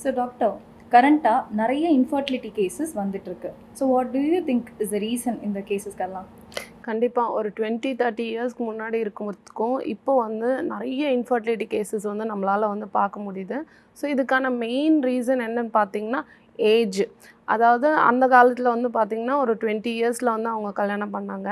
So doctor, கரண்ட்டாக நிறைய infertility cases வந்துட்டு இருக்கு. So what to you think is the reason இந்த கேசஸ்க்கெல்லாம்? கண்டிப்பாக ஒரு 20-30 இயர்ஸ்க்கு முன்னாடி இருக்கும்போதுக்கும் இப்போ வந்து நிறைய இன்ஃபர்டிலிட்டி கேசஸ் வந்து நம்மளால் வந்து பார்க்க முடியுது. ஸோ இதுக்கான மெயின் ரீசன் என்னன்னு பார்த்தீங்கன்னா ஏஜ். அதாவது அந்த காலத்தில் வந்து பார்த்திங்கன்னா ஒரு 20 இயர்ஸில் வந்து அவங்க கல்யாணம் பண்ணாங்க.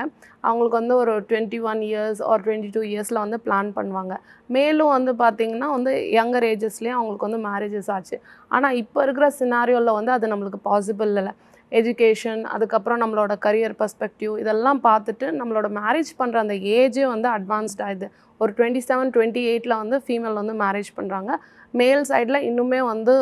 அவங்களுக்கு வந்து ஒரு 21 இயர்ஸ் ஆர் 22 இயர்ஸில் வந்து பிளான் பண்ணுவாங்க. மேலும் வந்து பார்த்திங்கன்னா வந்து யங்கர் ஏஜஸ்லேயே அவங்களுக்கு வந்து மேரேஜஸ் ஆச்சு. ஆனால் இப்போ இருக்கிற சினாரியோவில் வந்து அது நம்மளுக்கு பாசிபிள் இல்லை. எஜுகேஷன், அதுக்கப்புறம் நம்மளோட கரியர் பெர்ஸ்பெக்டிவ் இதெல்லாம் பார்த்துட்டு நம்மளோட மேரேஜ் பண்ணுற அந்த ஏஜே வந்து அட்வான்ஸ்டாகிடுது. ஒரு 27, 28 வந்து ஃபீமேல் வந்து மேரேஜ் பண்ணுறாங்க. மேல் சைடில் இன்னுமே வந்து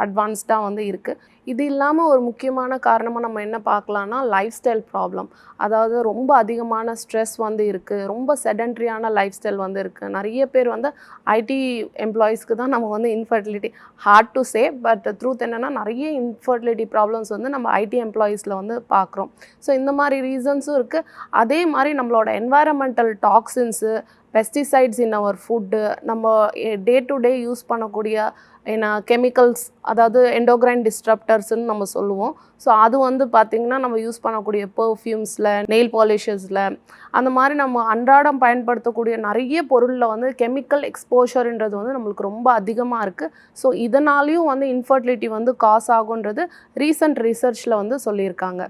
அட்வான்ஸ்டாக வந்து இருக்குது. இது இல்லாமல் ஒரு முக்கியமான காரணமாக நம்ம என்ன பார்க்கலான்னா லைஃப் ஸ்டைல் ப்ராப்ளம். அதாவது ரொம்ப அதிகமான ஸ்ட்ரெஸ் வந்து இருக்குது, ரொம்ப செடன்ட்ரியான லைஃப் ஸ்டைல் வந்து இருக்குது. நிறைய பேர் வந்து ஐடி எம்ப்ளாயீஸ்க்கு தான் நம்ம வந்து infertility hard to say, but truth என்னென்னா நிறைய இன்ஃபர்டிலிட்டி ப்ராப்ளம்ஸ் வந்து நம்ம ஐடி எம்ப்ளாயீஸில் வந்து பார்க்குறோம். ஸோ இந்த மாதிரி ரீசன்ஸும் இருக்குது. அதே மாதிரி நம்மளோட என்வாயரமெண்டல் டாக்ஸின்ஸு, பெஸ்டிசைட்ஸ் இன் அவர் ஃபுட்டு, நம்ம டே டு டே யூஸ் பண்ணக்கூடிய கெமிக்கல்ஸ், அதாவது எண்டோக்ரைன் டிஸ்ட்ரப்டர்ஸ்ன்னு நம்ம சொல்லுவோம். ஸோ அது வந்து பார்த்திங்கன்னா நம்ம யூஸ் பண்ணக்கூடிய பெர்ஃப்யூம்ஸில், நெயில் பாலிஷஸில், அந்த மாதிரி நம்ம அன்றாடம் பயன்படுத்தக்கூடிய நிறைய பொருளில் வந்து கெமிக்கல் எக்ஸ்போஷர்ன்றது வந்து நம்மளுக்கு ரொம்ப அதிகமாக இருக்குது. ஸோ இதனாலேயும் வந்து இன்ஃபர்டிலிட்டி வந்து காஸ் ஆகுன்றது ரீசன்ட் ரிசர்ச்சில் வந்து சொல்லியிருக்காங்க.